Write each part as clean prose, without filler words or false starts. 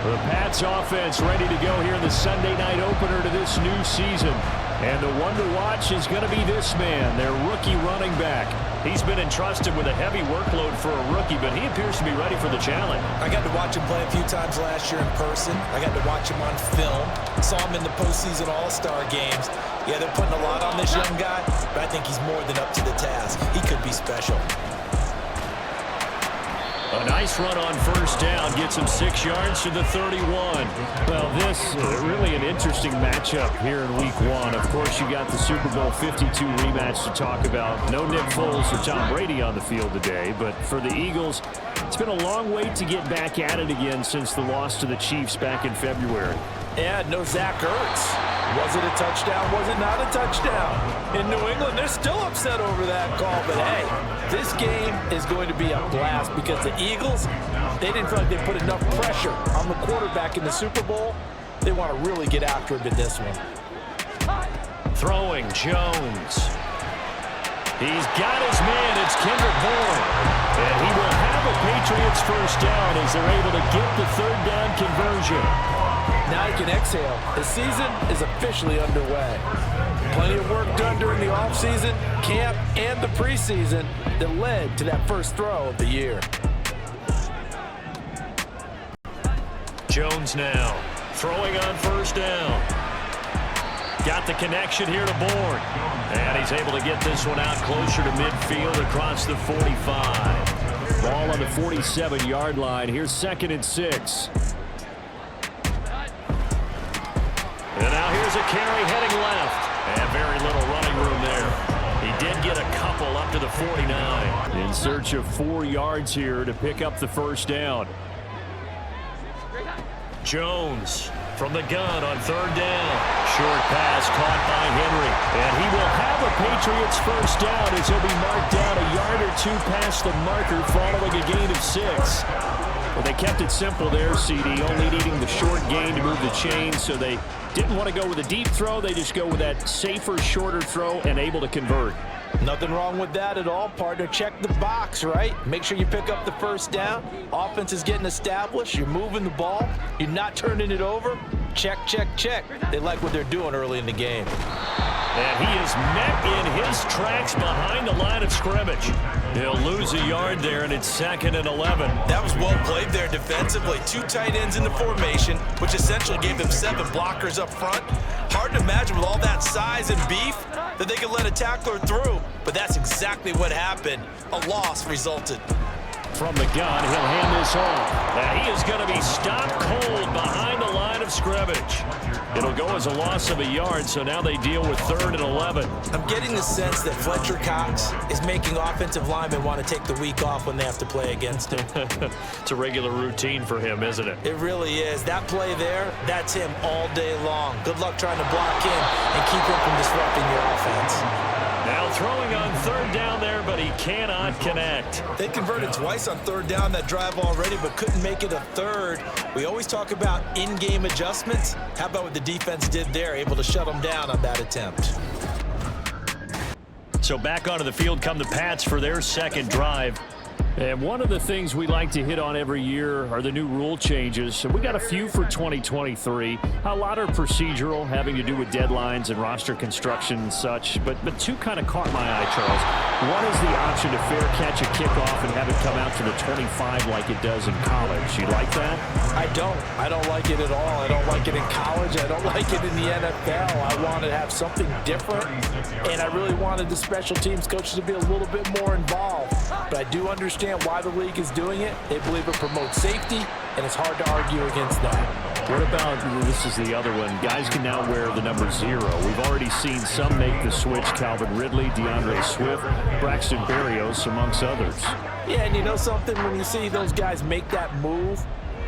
The Pats offense ready to go here in the Sunday night opener to this new season. And the one to watch is going to be this man, their rookie running back. He's been entrusted with a heavy workload for a rookie, but he appears to be ready for the challenge. I got to watch him play a few times last year in person. I got to watch him on film. Saw him in the postseason All-Star games. Yeah, they're putting a lot on this young guy, but I think he's more than up to the task. He could be special. A nice run on first down gets him 6 yards to the 31. Well, this really an interesting matchup here in week 1. Of course, you got the Super Bowl 52 rematch to talk about. No Nick Foles or Tom Brady on the field today, but for the Eagles, it's been a long wait to get back at it again since the loss to the Chiefs back in February. And no Zach Ertz. Was it a touchdown? Was it not a touchdown? In New England, they're still upset over that call. But, hey, this game is going to be a blast because the Eagles, they didn't feel like they put enough pressure on the quarterback in the Super Bowl. They want to really get after him in this one. Throwing, Jones. He's got his man. It's Kendrick Bourne. And he will have a Patriots first down as they're able to get the third down conversion. Now he can exhale. The season is officially underway. Plenty of work done during the offseason, camp, and the preseason that led to that first throw of the year. Jones now throwing on first down. Got the connection here to Bourne. And he's able to get this one out closer to midfield across the 45. Ball on the 47-yard line. Here's 2nd and 6. And now here's a carry heading left. And very little running room there. He did get a couple up to the 49. In search of 4 yards here to pick up the first down. Jones from the gun on third down. Short pass caught by Henry. And he will have a Patriots first down as he'll be marked down a yard or 2 past the marker following a gain of 6. Well, they kept it simple there, CD, only needing the short gain to move the chains, so they didn't want to go with a deep throw. They just go with that safer, shorter throw and able to convert. Nothing wrong with that at all, partner. Check the box, right? Make sure you pick up the first down. Offense is getting established. You're moving the ball. You're not turning it over. Check, check, check. They like what they're doing early in the game. And he is met in his tracks behind the line of scrimmage. He'll lose a yard there, and it's 2nd and 11. That was well played there defensively. 2 tight ends in the formation, which essentially gave them 7 blockers up front. Hard to imagine with all that size and beef that they could let a tackler through, but that's exactly what happened. A loss resulted. From the gun, he'll hand this off. And he is going to be stopped cold behind the line of scrimmage. It'll go as a loss of a yard, so now they deal with 3rd and 11. I'm getting the sense that Fletcher Cox is making offensive linemen want to take the week off when they have to play against him. It's a regular routine for him, isn't it? It really is. That play there, that's him all day long. Good luck trying to block him and keep him from disrupting your offense. Now throwing on third down there, but he cannot connect. They converted twice on third down that drive already, but couldn't make it a third. We always talk about in-game adjustments. How about what the defense did there, able to shut them down on that attempt? So back onto the field come the Pats for their second drive. And one of the things we like to hit on every year are the new rule changes. So we got a few for 2023. A lot are procedural, having to do with deadlines and roster construction and such. But 2 kind of caught my eye, Charles. One is the option to fair catch a kickoff and have it come out to the 25 like it does in college. You like that? I don't. I don't like it at all. I don't like it in college. I don't like it in the NFL. I want to have something different. And I really wanted the special teams coaches to be a little bit more involved. But I do understand why the league is doing it. They believe it promotes safety, and it's hard to argue against that. What about, this is the other one, guys can now wear the number 0. We've already seen some make the switch, Calvin Ridley, DeAndre Swift, Braxton Berrios, amongst others. Yeah, and you know something, when you see those guys make that move,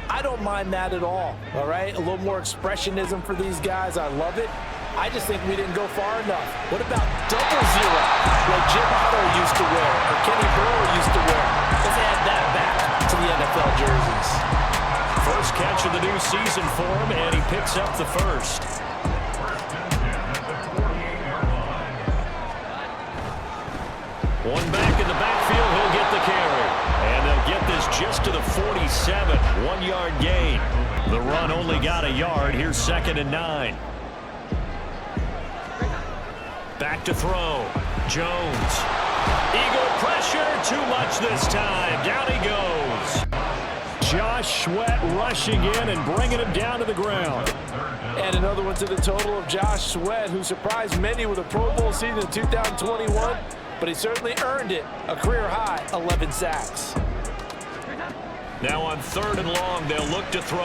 I don't mind that at all right? A little more expressionism for these guys. I love it. I just think we didn't go far enough. What about double 0, like Jim Otto used to wear, or Kenny Burrow used to wear? Let's add that back to the NFL jerseys. First catch of the new season for him, and he picks up the first. One back in the backfield, he'll get the carry. And they'll get this just to the 47, 1-yard gain. The run only got a yard. Here's 2nd and 9. Back to throw. Jones. Eagle pressure. Too much this time. Down he goes. Josh Sweat rushing in and bringing him down to the ground. And another one to the total of Josh Sweat, who surprised many with a Pro Bowl season in 2021, but he certainly earned it. A career-high 11 sacks. Now on 3rd and long, they'll look to throw.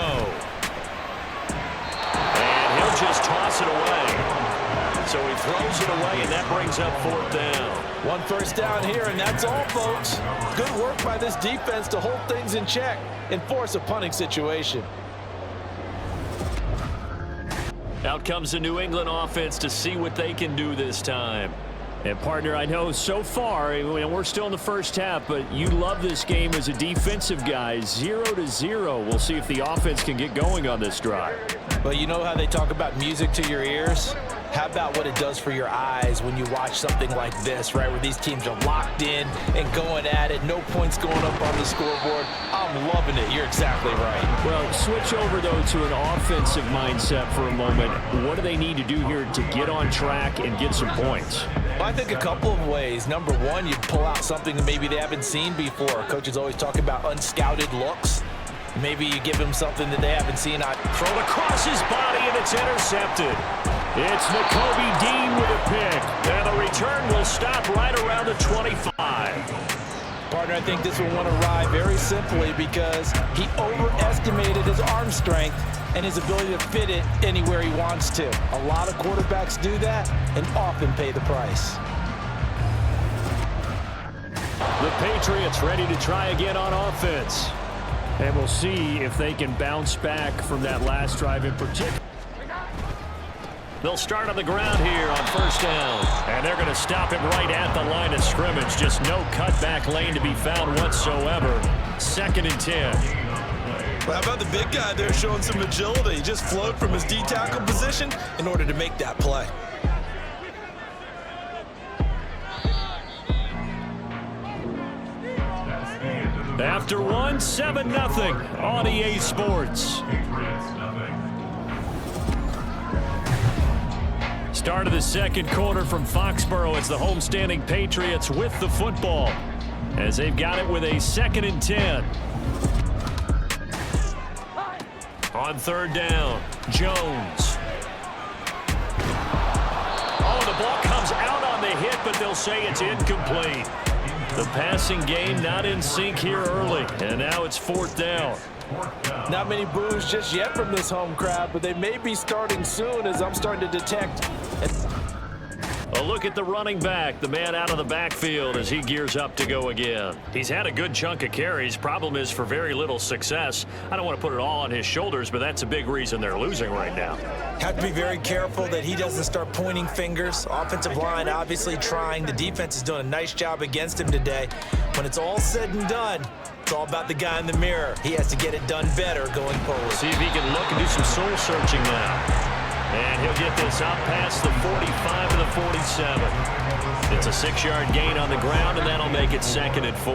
And he'll just toss it away. So he throws it away, and that brings up 4th down. 1 first down here, and that's all, folks. Good work by this defense to hold things in check and force a punting situation. Out comes the New England offense to see what they can do this time. And, partner, I know so far, and we're still in the first half, but you love this game as a defensive guy. 0-0. We'll see if the offense can get going on this drive. Well, you know how they talk about music to your ears? How about what it does for your eyes when you watch something like this, right, where these teams are locked in and going at it, no points going up on the scoreboard? I'm loving it. You're exactly right. Well, switch over, though, to an offensive mindset for a moment. What do they need to do here to get on track and get some points? Well, I think a couple of ways. Number one, you pull out something that maybe they haven't seen before. Coaches always talk about unscouted looks. Maybe you give them something that they haven't seen. Throw across his body, and it's intercepted. It's Nakobe Dean with a pick. And the return will stop right around the 25. Partner, I think this will want to ride very simply because he overestimated his arm strength and his ability to fit it anywhere he wants to. A lot of quarterbacks do that and often pay the price. The Patriots ready to try again on offense. And we'll see if they can bounce back from that last drive in particular. They'll start on the ground here on 1st down. And they're going to stop him right at the line of scrimmage. Just no cutback lane to be found whatsoever. 2nd and 10. Well, how about the big guy there showing some agility? He just flowed from his D-tackle position in order to make that play. After 1, 7-0 on EA Sports. Start of the 2nd quarter from Foxborough. It's the homestanding Patriots with the football as they've got it with a 2nd and 10. On 3rd down, Jones. Oh, the ball comes out on the hit, but they'll say it's incomplete. The passing game not in sync here early, and now it's 4th down. Not many boos just yet from this home crowd, but they may be starting soon as I'm starting to detect. A look at the running back, the man out of the backfield as he gears up to go again. He's had a good chunk of carries. Problem is for very little success. I don't want to put it all on his shoulders, but that's a big reason they're losing right now. Have to be very careful that he doesn't start pointing fingers. Offensive line obviously trying. The defense is doing a nice job against him today. When it's all said and done, it's all about the guy in the mirror. He has to get it done better going forward. See if he can look and do some soul searching now. And he'll get this out past the 45 to the 47. It's a 6-yard gain on the ground, and that'll make it 2nd and 4.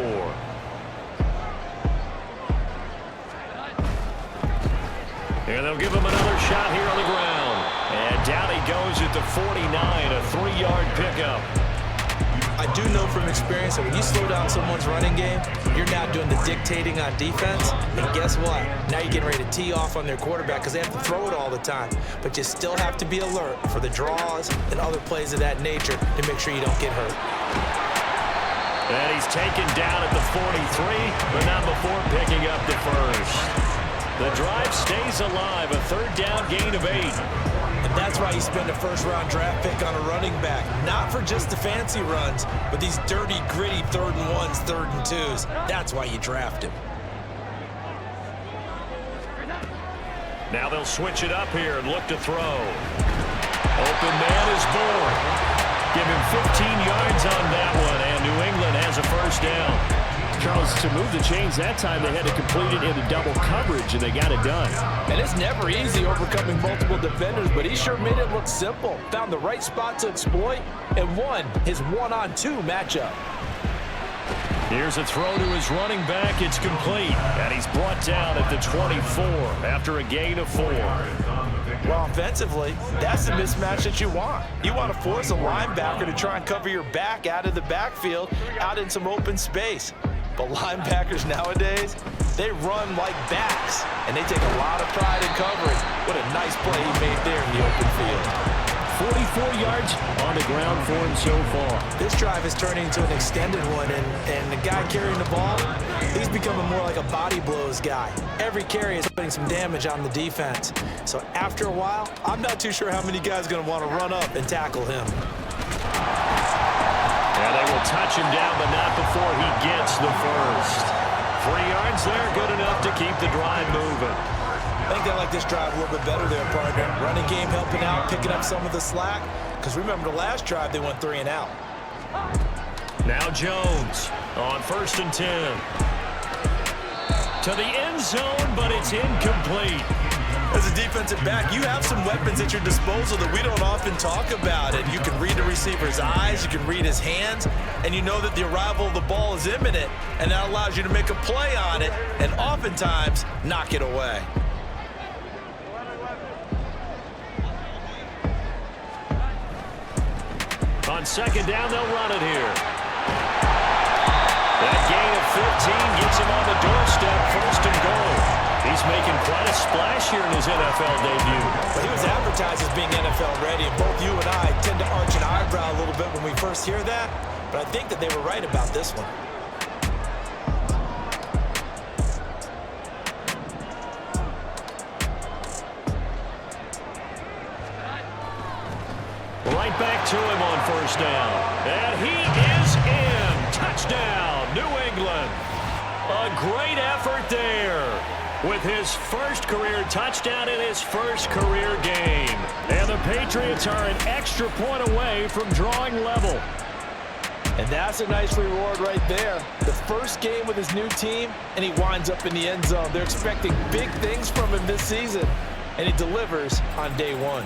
And they'll give him another shot here on the ground. And down he goes at the 49, a 3-yard pickup. I do know from experience that when you slow down someone's running game, you're now doing the dictating on defense. And guess what? Now you're getting ready to tee off on their quarterback because they have to throw it all the time. But you still have to be alert for the draws and other plays of that nature to make sure you don't get hurt. And he's taken down at the 43, but not before picking up the first. The drive stays alive, a 3rd down gain of 8. And that's why you spend a 1st-round draft pick on a running back. Not for just the fancy runs, but these dirty, gritty 3rd and 1s, 3rd and 2s. That's why you draft him. Now they'll switch it up here and look to throw. Open man is born. Give him 15 yards on that one, and New England has a 1st down. Charles, to move the chains that time, they had to complete it into double coverage, and they got it done. And it's never easy overcoming multiple defenders, but he sure made it look simple. Found the right spot to exploit and won his 1-on-2 matchup. Here's a throw to his running back. It's complete. And he's brought down at the 24 after a gain of 4. Well, offensively, that's the mismatch that you want. You want to force a linebacker to try and cover your back out of the backfield, out in some open space. But linebackers nowadays, they run like backs, and they take a lot of pride in covering. What a nice play he made there in the open field. 44 yards on the ground for him so far. This drive is turning into an extended one, and the guy carrying the ball, he's becoming more like a body blows guy. Every carry is putting some damage on the defense. So after a while, I'm not too sure how many guys are going to want to run up and tackle him. And they will touch him down, but not before he gets the first. 3 yards there, good enough to keep the drive moving. I think they like this drive a little bit better there, partner. Running game helping out, picking up some of the slack. Because remember the last drive, they went 3 and out. Now Jones on 1st and 10. To the end zone, but it's incomplete. As a defensive back, you have some weapons at your disposal that we don't often talk about. And you can read the receiver's eyes, you can read his hands, and you know that the arrival of the ball is imminent. And that allows you to make a play on it and oftentimes knock it away. On 2nd down, they'll run it here. That gain of 15 gets him on the doorstep, 1st and goal. He's making quite a splash here in his NFL debut. Well, he was advertised as being NFL ready, and both you and I tend to arch an eyebrow a little bit when we first hear that, but I think that they were right about this one. Right back to him on 1st down. And he is in. Touchdown, New England. A great effort there with his first career touchdown in his first career game. And the Patriots are an extra point away from drawing level. And that's a nice reward right there. The first game with his new team, and he winds up in the end zone. They're expecting big things from him this season, and he delivers on day 1.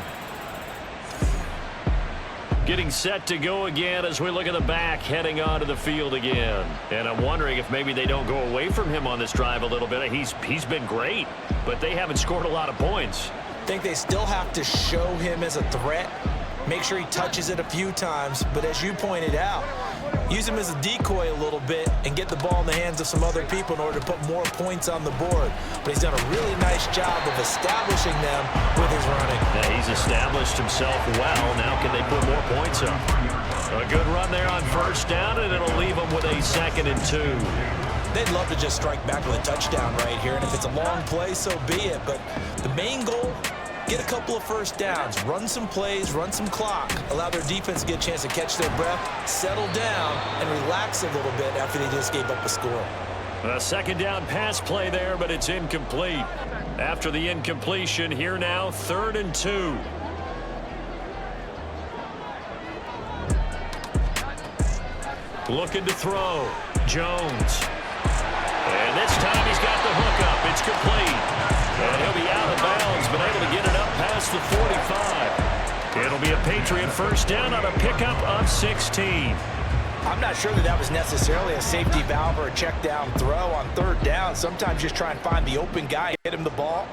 Getting set to go again as we look at the back heading onto the field again. And I'm wondering if maybe they don't go away from him on this drive a little bit. He's been great, but they haven't scored a lot of points. I think they still have to show him as a threat, make sure he touches it a few times, but as you pointed out, use him as a decoy a little bit and get the ball in the hands of some other people in order to put more points on the board. But he's done a really nice job of establishing them with his running. Yeah, he's established himself well. Now can they put more points up? A good run there on 1st down, and it'll leave them with a 2nd and 2. They'd love to just strike back with a touchdown right here, and if it's a long play, so be it. But the main goal, get a couple of 1st downs, run some plays, run some clock, allow their defense to get a chance to catch their breath, settle down, and relax a little bit after they just gave up a score. A 2nd down pass play there, but it's incomplete. After the incompletion, here now, 3rd and 2. Looking to throw. Jones. And this time he's got the hook up. It's complete. And he'll be out of bounds, but able to get it up past the 45. It'll be a Patriot 1st down on a pickup of 16. I'm not sure that was necessarily a safety valve or a check down throw on 3rd down. Sometimes just try and find the open guy and hit him the ball.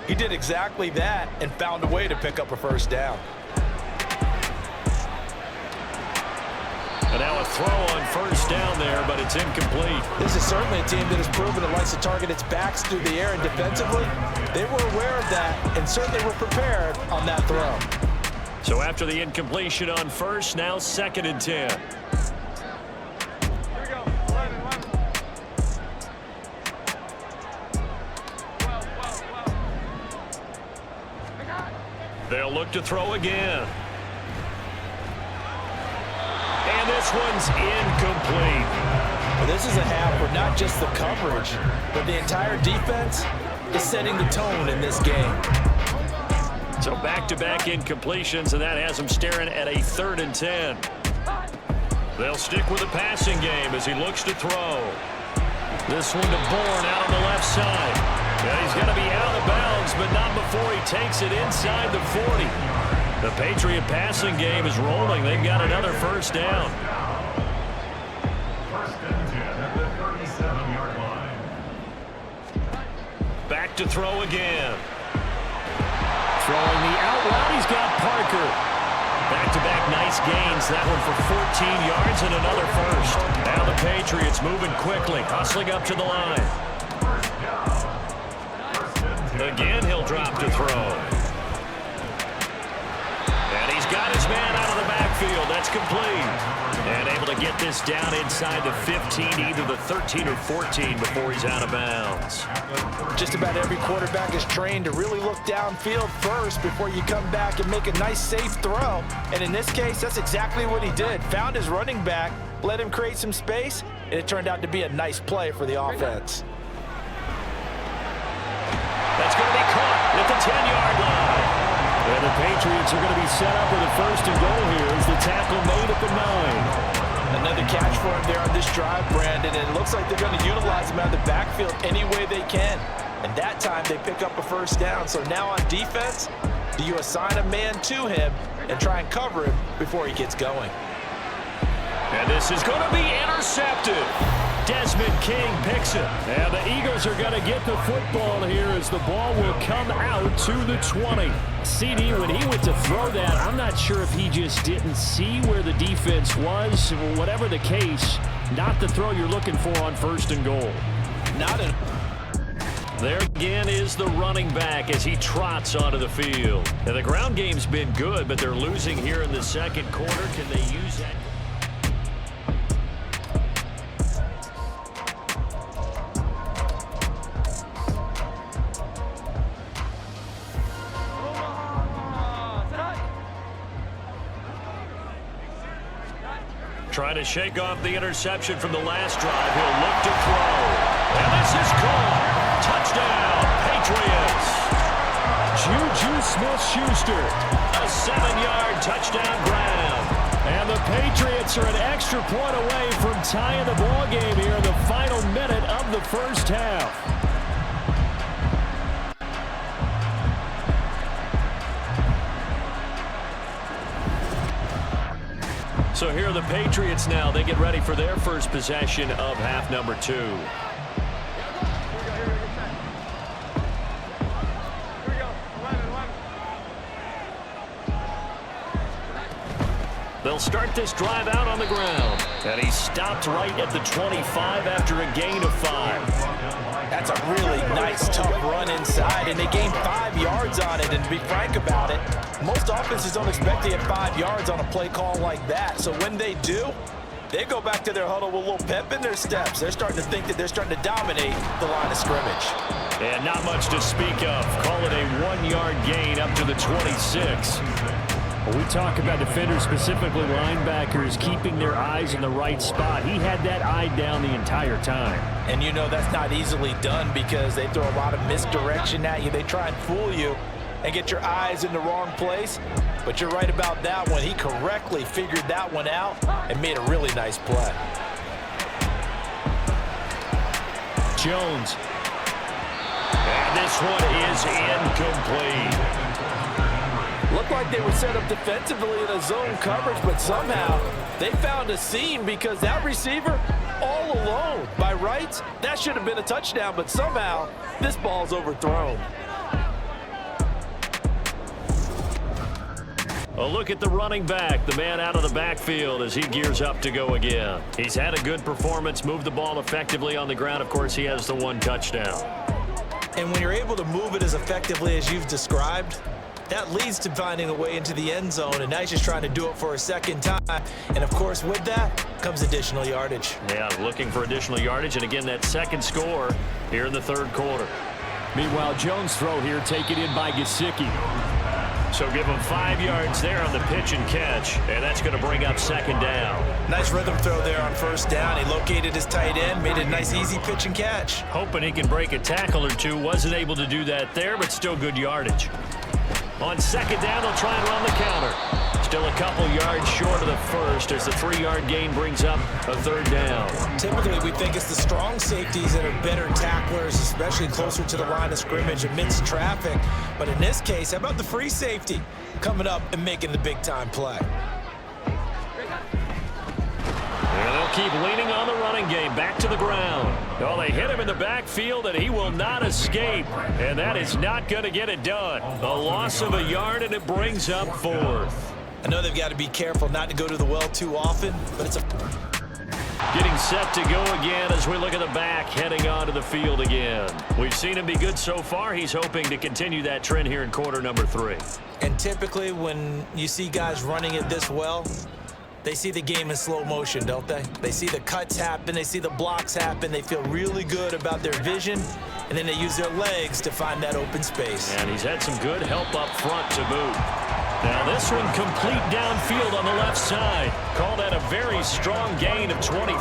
He did exactly that and found a way to pick up a 1st down. And now a throw on 1st down there, but it's incomplete. This is certainly a team that has proven it likes to target its backs through the air, and defensively, they were aware of that and certainly were prepared on that throw. So after the incompletion on 1st, now 2nd and 10. They'll look to throw again. And this one's incomplete. Well, this is a half where not just the coverage, but the entire defense is setting the tone in this game. So back-to-back incompletions, and that has them staring at a 3rd and 10. They'll stick with the passing game as he looks to throw. This one to Bourne out on the left side. Yeah, he's going to be out of bounds, but not before he takes it inside the 40. The Patriot passing game is rolling. They've got another 1st down. 1st and 10 at the back to throw again. Throwing the out route, he's got Parker. Back-to-back nice gains. That one for 14 yards and another first. Now the Patriots moving quickly, hustling up to the line. Again, he'll drop to throw. And he's got his man out of the backfield. That's complete. And able to get this down inside the 15, either the 13 or 14 before he's out of bounds. Just about every quarterback is trained to really look downfield first before you come back and make a nice, safe throw. And in this case, that's exactly what he did. Found his running back, let him create some space, and it turned out to be a nice play for the offense. That's going to be caught at the 10-yard line. And the Patriots are going to be set up with a first and goal here as the tackle made at the 9. Another catch for him there on this drive, Brandon, and it looks like they're going to utilize him out of the backfield any way they can. And that time they pick up a first down. So now on defense, do you assign a man to him and try and cover him before he gets going? And this is going to be intercepted. Desmond King picks it. And the Eagles are going to get the football here as the ball will come out to the 20. CD, when he went to throw that, I'm not sure if he just didn't see where the defense was. Whatever the case, not the throw you're looking for on first and goal. There again is the running back as he trots onto the field. And the ground game's been good, but they're losing here in the second quarter. Can they use that? Trying to shake off the interception from the last drive. He'll look to throw. And this is caught. Touchdown, Patriots. Juju Smith-Schuster. A 7-yard touchdown grab. And the Patriots are an extra point away from tying the ball game here in the final minute of the first half. So here are the Patriots now. They get ready for their first possession of half number 2. They'll start this drive out on the ground. And he stopped right at the 25 after a gain of 5. That's a really nice, tough run inside, and they gained 5 yards on it. And to be frank about it, most offenses don't expect to get 5 yards on a play call like that. So when they do, they go back to their huddle with a little pep in their steps. They're starting to think that they're starting to dominate the line of scrimmage. And not much to speak of. Call it a 1-yard gain up to the 26. When we talk about defenders, specifically linebackers, keeping their eyes in the right spot. He had that eye down the entire time. And you know that's not easily done because they throw a lot of misdirection at you. They try and fool you and get your eyes in the wrong place. But you're right about that one. He correctly figured that one out and made a really nice play. Jones. And this one is incomplete. Looked like they were set up defensively in a zone coverage, but somehow they found a seam because that receiver all alone. By rights, that should have been a touchdown, but somehow this ball's overthrown. A look at the running back, the man out of the backfield as he gears up to go again. He's had a good performance, moved the ball effectively on the ground. Of course, he has the 1 touchdown. And when you're able to move it as effectively as you've described, that leads to finding a way into the end zone, and now he's just trying to do it for a second time. And, of course, with that comes additional yardage. Yeah, looking for additional yardage, and again, that second score here in the third quarter. Meanwhile, Jones' throw here taken in by Gesicki. So give him 5 yards there on the pitch and catch, and that's going to bring up second down. Nice rhythm throw there on first down. He located his tight end, made it a nice, easy pitch and catch. Hoping he can break a tackle or two. Wasn't able to do that there, but still good yardage. On second down, they'll try and run the counter. Still a couple yards short of the first as the 3-yard gain brings up a third down. Typically, we think it's the strong safeties that are better tacklers, especially closer to the line of scrimmage amidst traffic. But in this case, how about the free safety coming up and making the big-time play? And they'll keep leaning on the running game. Back to the ground. Oh, they hit him in the backfield, and he will not escape. And that is not going to get it done. A loss of a yard, and it brings up 4th. I know they've got to be careful not to go to the well too often, but it's a... Getting set to go again as we look at the back, heading onto the field again. We've seen him be good so far. He's hoping to continue that trend here in quarter number 3. And typically when you see guys running it this well, they see the game in slow motion, don't they? They see the cuts happen, they see the blocks happen, they feel really good about their vision, and then they use their legs to find that open space. And he's had some good help up front to boot. Now this one complete downfield on the left side. Call that a very strong gain of 24.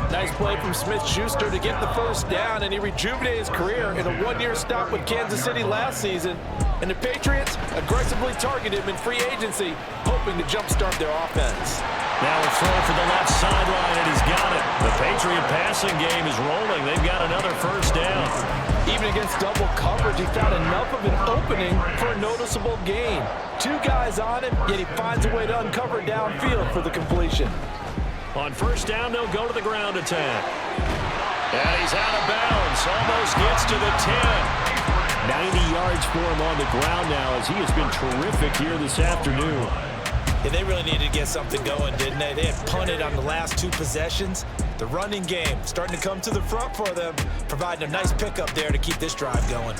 Nice play from Smith-Schuster to get the first down, and he rejuvenated his career in a one-year stop with Kansas City last season. And the Patriots aggressively target him in free agency, hoping to jumpstart their offense. Now a throw for the left sideline, and he's got it. The Patriot passing game is rolling. They've got another first down. Even against double coverage, he found enough of an opening for a noticeable gain. 2 guys on him, yet he finds a way to uncover downfield for the completion. On first down, they'll go to the ground attack. And he's out of bounds. Almost gets to the 10. 90 yards for him on the ground now as he has been terrific here this afternoon. Yeah, they really needed to get something going, didn't they? They had punted on the last 2 possessions. The running game starting to come to the front for them, providing a nice pickup there to keep this drive going.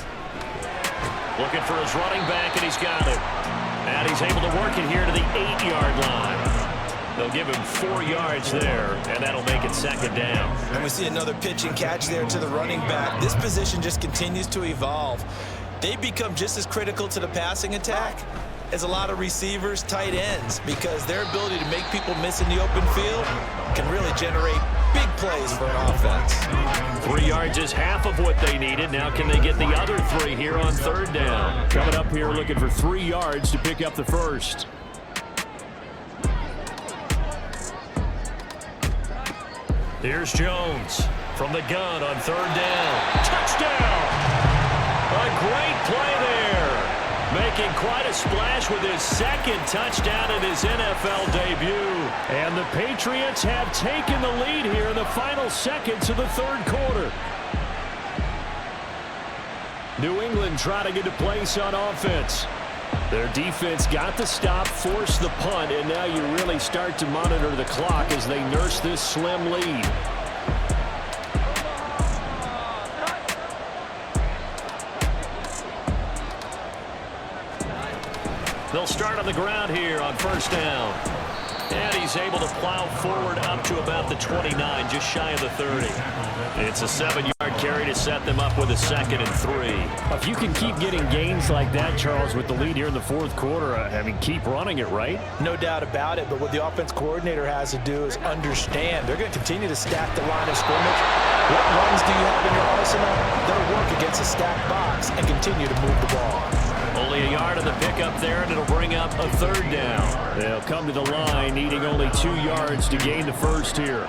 Looking for his running back, and he's got it. And he's able to work it here to the 8-yard line. They'll give him 4 yards there, and that'll make it second down. And we see another pitch and catch there to the running back. This position just continues to evolve. They become just as critical to the passing attack as a lot of receivers, tight ends, because their ability to make people miss in the open field can really generate big plays for an offense. 3 yards is half of what they needed. Now can they get the other 3 here on third down? Coming up here looking for 3 yards to pick up the first. Here's Jones from the gun on third down. Touchdown! A great play there. Making quite a splash with his second touchdown in his NFL debut. And the Patriots have taken the lead here in the final seconds of the third quarter. New England trying to get a place on offense. Their defense got the stop, forced the punt, and now you really start to monitor the clock as they nurse this slim lead. They'll start on the ground here on first down. And he's able to plow forward up to about the 29, just shy of the 30. It's a 7-yard carry to set them up with a 2nd and 3. If you can keep getting gains like that, Charles, with the lead here in the fourth quarter, I mean, keep running it, right? No doubt about it, but what the offense coordinator has to do is understand. They're going to continue to stack the line of scrimmage. What runs do you have in your arsenal? They'll work against a stacked box and continue to move the ball. Only a yard of the pickup there, and it'll bring up a third down. They'll come to the line, needing only 2 yards to gain the first here.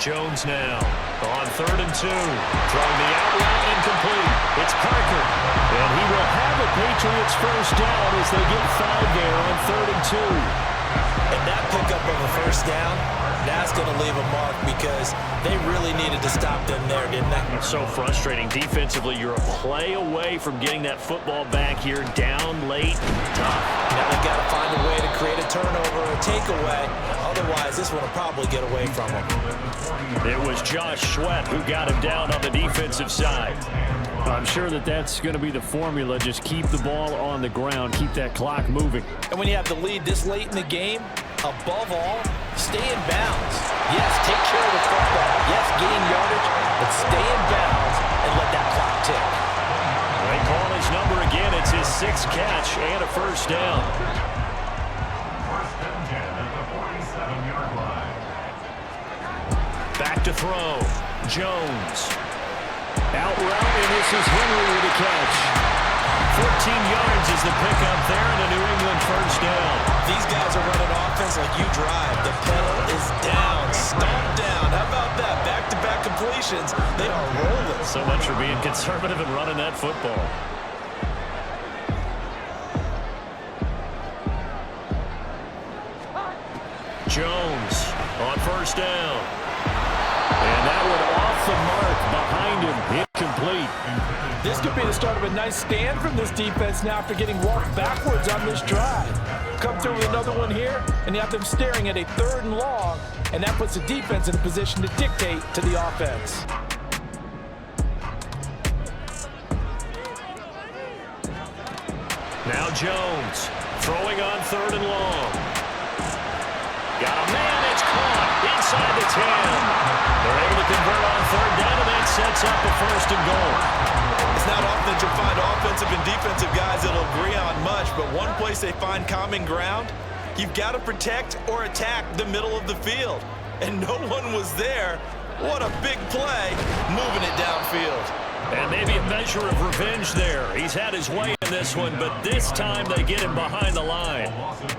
Jones now on 3rd and 2. Throwing the out route incomplete. It's Parker. And he will have a Patriots first down as they get 5 there on 3rd and 2. And that pickup of a first down, that's going to leave a mark because they really needed to stop them there, didn't they? It's so frustrating. Defensively, you're a play away from getting that football back here down late. Tough. Now they've got to find a way to create a turnover or a takeaway. Otherwise, this one will probably get away from them. It was Josh Sweat who got him down on the defensive side. I'm sure that that's going to be the formula. Just keep the ball on the ground. Keep that clock moving. And when you have the lead this late in the game, above all, stay in bounds. Yes, take care of the football. Yes, gain yardage, but stay in bounds and let that clock tick. They call his number again. It's his 6th catch and a first down. Back to throw. Jones. Out route, and this is Henry with a catch. 14 yards is the pickup there, and a New England first down. These guys are running offense like you drive. The pedal is down, stomped down. How about that? Back-to-back completions. They are rolling. So much for being conservative and running that football. Jones on first down. And that one off the mark behind him, incomplete. This could be the start of a nice stand from this defense now after getting walked backwards on this drive. Come through with another one here, and you have them staring at a 3rd and long, and that puts the defense in a position to dictate to the offense. Now Jones throwing on 3rd and long. Got a man, it's caught inside the 10. They're able to convert on 3rd down, and that sets up a 1st and goal. It's not often that you'll find offensive and defensive guys that'll agree on much, but one place they find common ground, you've got to protect or attack the middle of the field. And no one was there. What a big play, moving it downfield. And maybe a measure of revenge there. He's had his way in this one, but this time they get him behind the line.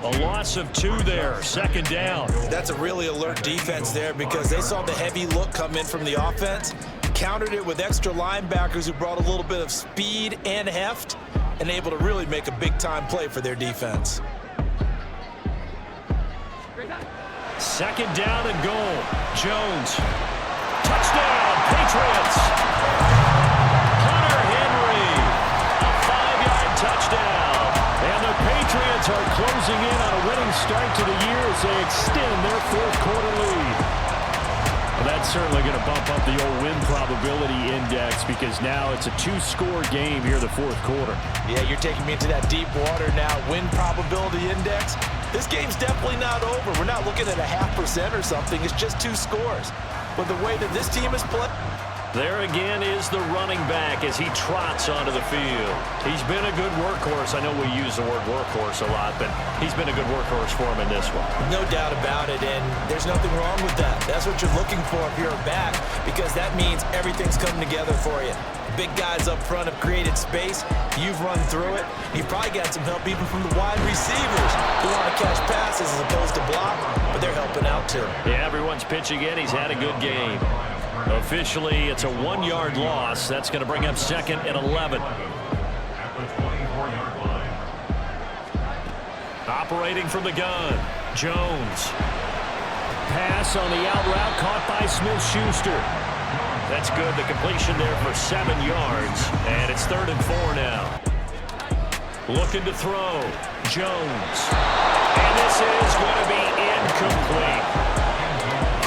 A loss of 2 there, 2nd down. That's a really alert defense there because they saw the heavy look come in from the offense, countered it with extra linebackers who brought a little bit of speed and heft, and able to really make a big-time play for their defense. 2nd down and goal. Jones. Touchdown, Patriots. Touchdown. And the Patriots are closing in on a winning start to the year as they extend their 4th quarter lead. Well, that's certainly going to bump up the old win probability index because now it's a 2-score game here in the 4th quarter. Yeah, you're taking me into that deep water now. Win probability index. This game's definitely not over. We're not looking at a 0.5% or something. It's just 2 scores. But the way that this team is playing. There again is the running back as he trots onto the field. He's been a good workhorse. I know we use the word workhorse a lot, but he's been a good workhorse for him in this one. No doubt about it, and there's nothing wrong with that. That's what you're looking for if you're a back, because that means everything's coming together for you. Big guys up front have created space. You've run through it. You've probably got some help even from the wide receivers who want to catch passes as opposed to block, but they're helping out too. Yeah, everyone's pitching in. He's had a good game. Officially, it's a 1-yard loss. That's going to bring up 2nd and 11. Operating from the gun, Jones. Pass on the out route caught by Smith-Schuster. That's good. The completion there for 7 yards. And it's 3rd and 4 now. Looking to throw, Jones. And this is going to be incomplete.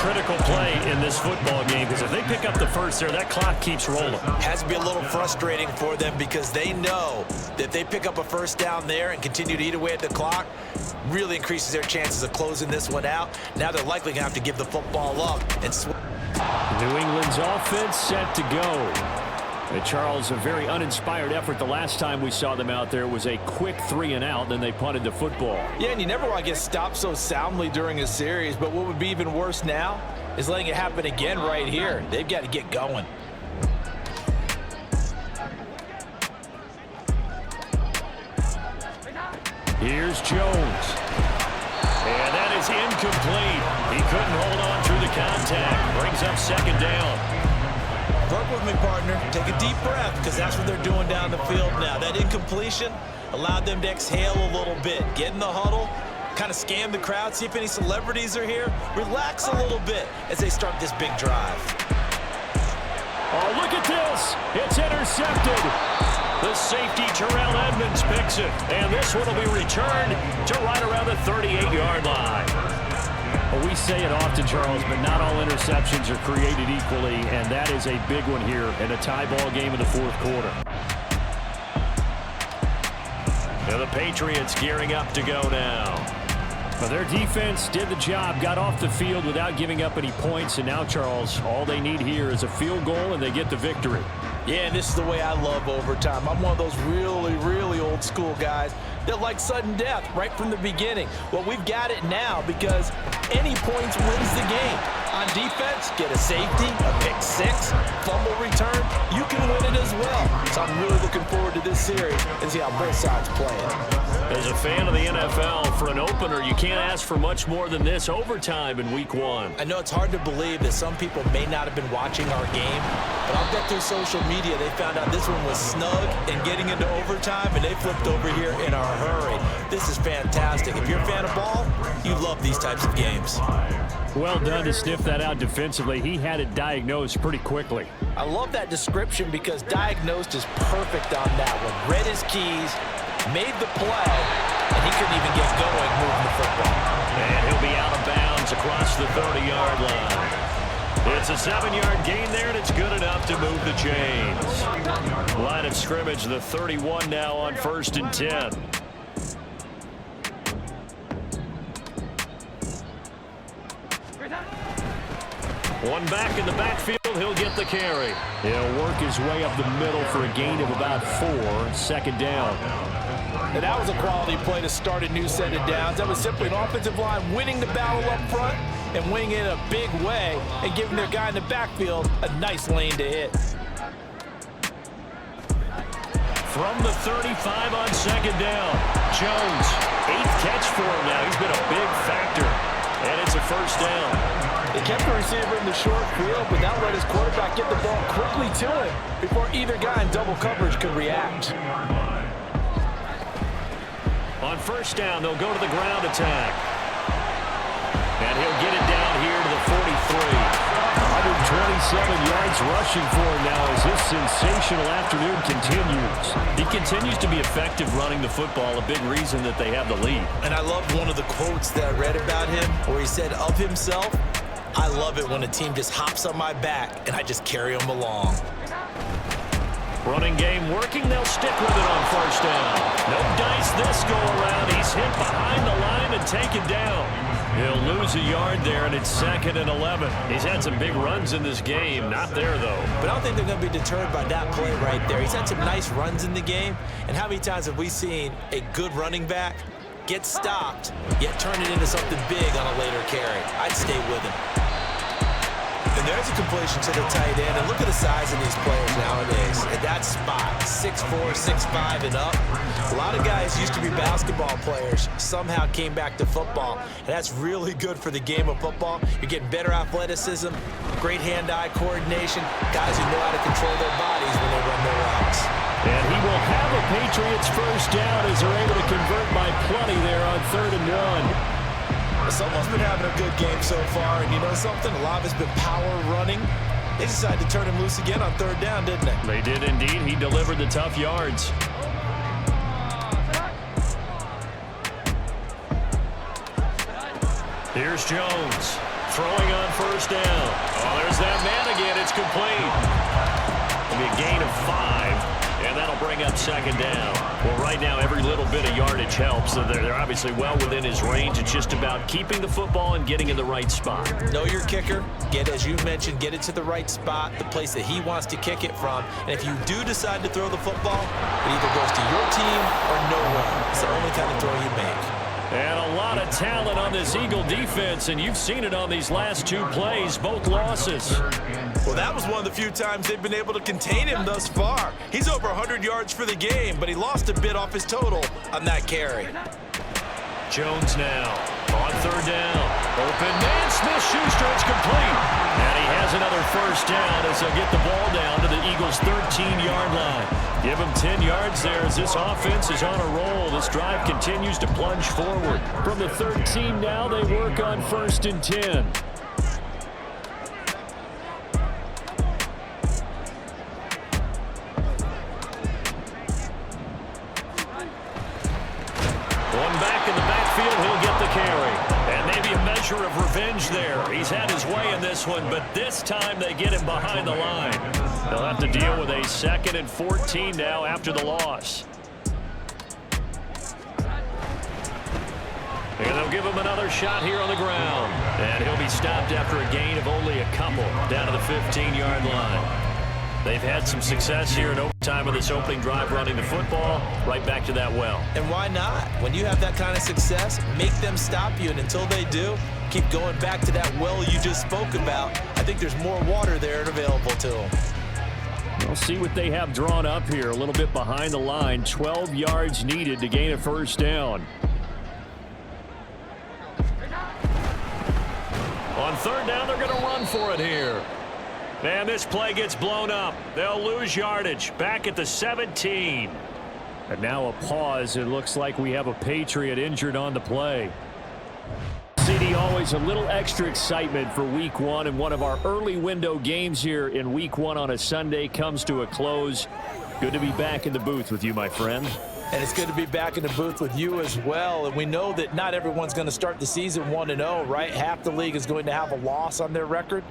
Critical play in this football game because if they pick up the first there, that clock keeps rolling. Has to be a little frustrating for them because they know that if they pick up a 1st down there and continue to eat away at the clock, really increases their chances of closing this one out. Now they're likely going to have to give the football up and New England's offense set to go. And Charles, a very uninspired effort. The last time we saw them out there was a quick 3 and out, then they punted the football. Yeah, and you never want to get stopped so soundly during a series, but what would be even worse now is letting it happen again right here. They've got to get going. Here's Jones. And that is incomplete. He couldn't hold on through the contact. Brings up 2nd down. Work with me, partner. Take a deep breath because that's what they're doing down the field now. That incompletion allowed them to exhale a little bit. Get in the huddle, kind of scan the crowd, see if any celebrities are here. Relax a little bit as they start this big drive. Oh, look at this. It's intercepted. The safety, Terrell Edmonds, picks it. And this one will be returned to right around the 38-yard line. Well, we say it often, Charles, but not all interceptions are created equally, and that is a big one here in a tie ball game in the 4th quarter. Now the Patriots gearing up to go now. Well, their defense did the job, got off the field without giving up any points, and now, Charles, all they need here is a field goal, and they get the victory. Yeah, and this is the way I love overtime. I'm one of those really, really old school guys that like sudden death right from the beginning. Well, we've got it now because any points wins the game. On defense, get a safety, a pick 6, fumble return, you can win it as well. So I'm really looking forward to this series and see how both sides play it. As a fan of the NFL, for an opener, you can't ask for much more than this overtime in Week 1. I know it's hard to believe that some people may not have been watching our game, but I'll bet through social media they found out this one was snug and getting into overtime, and they flipped over here in a hurry. This is fantastic. If you're a fan of ball, you love these types of games. Well done to sniff that out defensively. He had it diagnosed pretty quickly. I love that description because diagnosed is perfect on that one. Read his keys, made the play, and he couldn't even get going moving the football. And he'll be out of bounds across the 30-yard line. It's a 7-yard gain there, and it's good enough to move the chains. Line of scrimmage, the 31 now on 1st and 10. One back in the backfield, he'll get the carry. He'll work his way up the middle for a gain of about 4, 2nd down. And that was a quality play to start a new set of downs. That was simply an offensive line winning the battle up front and winning it in a big way and giving their guy in the backfield a nice lane to hit. From the 35 on 2nd down, Jones, 8th catch for him now. He's been a big factor, and it's a 1st down. They kept the receiver in the short field, but now let his quarterback get the ball quickly to him before either guy in double coverage could react. On 1st down, they'll go to the ground attack. And he'll get it down here to the 43. 127 yards rushing for him now as this sensational afternoon continues. He continues to be effective running the football, a big reason that they have the lead. And I love one of the quotes that I read about him where he said of himself, "I love it when a team just hops on my back and I just carry them along." Running game working. They'll stick with it on 1st down. No dice this go around. He's hit behind the line and taken down. He'll lose a yard there, and it's 2nd and 11. He's had some big runs in this game. Not there, though. But I don't think they're going to be deterred by that play right there. He's had some nice runs in the game. And how many times have we seen a good running back get stopped, yet turn it into something big on a later carry? I'd stay with him. And there's a completion to the tight end. And look at the size of these players nowadays. At that spot, 6'4", 6'5", and up. A lot of guys used to be basketball players, somehow came back to football. And that's really good for the game of football. You're getting better athleticism, great hand-eye coordination, guys who know how to control their bodies when they run their routes. And he will have a Patriots 1st down as they're able to convert by plenty there on 3rd and 1. Someone's been having a good game so far, and you know something? A lot of it's been power running. They decided to turn him loose again on 3rd down, didn't they? They did indeed. He delivered the tough yards. Here's Jones throwing on 1st down. Oh, there's that man again. It's complete. It'll be a gain of 5, and that'll bring up 2nd down. Well, right now, every little bit of yardage helps. So they're obviously well within his range. It's just about keeping the football and getting in the right spot. Know your kicker. As you mentioned, get it to the right spot, the place that he wants to kick it from. And if you do decide to throw the football, it either goes to your team or nowhere. It's the only kind of throw you make. And a lot of talent on this Eagle defense, and you've seen it on these last 2 plays, both losses. Well, that was one of the few times they've been able to contain him thus far. He's over 100 yards for the game, but he lost a bit off his total on that carry. Jones now on 3rd down. Open man, Smith-Schuster, it's complete. And he has another 1st down as they'll get the ball down to the Eagles' 13-yard line. Give him 10 yards there as this offense is on a roll. This drive continues to plunge forward. From the 13 now, they work on 1st and 10. One back in the backfield, he'll get the carry. And maybe a measure of revenge there. He's had his way in this one, but this time they get him behind the line. They'll have to deal with a 2nd and 14 now after the loss. And they'll give him another shot here on the ground. And he'll be stopped after a gain of only a couple down to the 15-yard line. They've had some success here in overtime of this opening drive running the football. Right back to that well. And why not? When you have that kind of success, make them stop you. And until they do, keep going back to that well you just spoke about. I think there's more water there and available to them. We'll see what they have drawn up here. A little bit behind the line. 12 yards needed to gain a 1st down. On 3rd down, they're going to run for it here. And this play gets blown up. They'll lose yardage. Back at the 17. And now a pause. It looks like we have a Patriot injured on the play. CD, always a little extra excitement for week one, and one of our early window games here in week one on a Sunday comes to a close. Good to be back in the booth with you, my friend. And it's good to be back in the booth with you as well. And we know that not everyone's going to start the season 1-0, right? Half the league is going to have a loss on their record,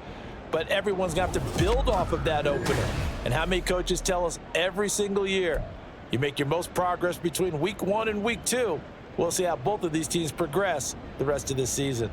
but everyone's going to have to build off of that opener. And how many coaches tell us every single year, you make your most progress between week one and week two. We'll see how both of these teams progress the rest of this season.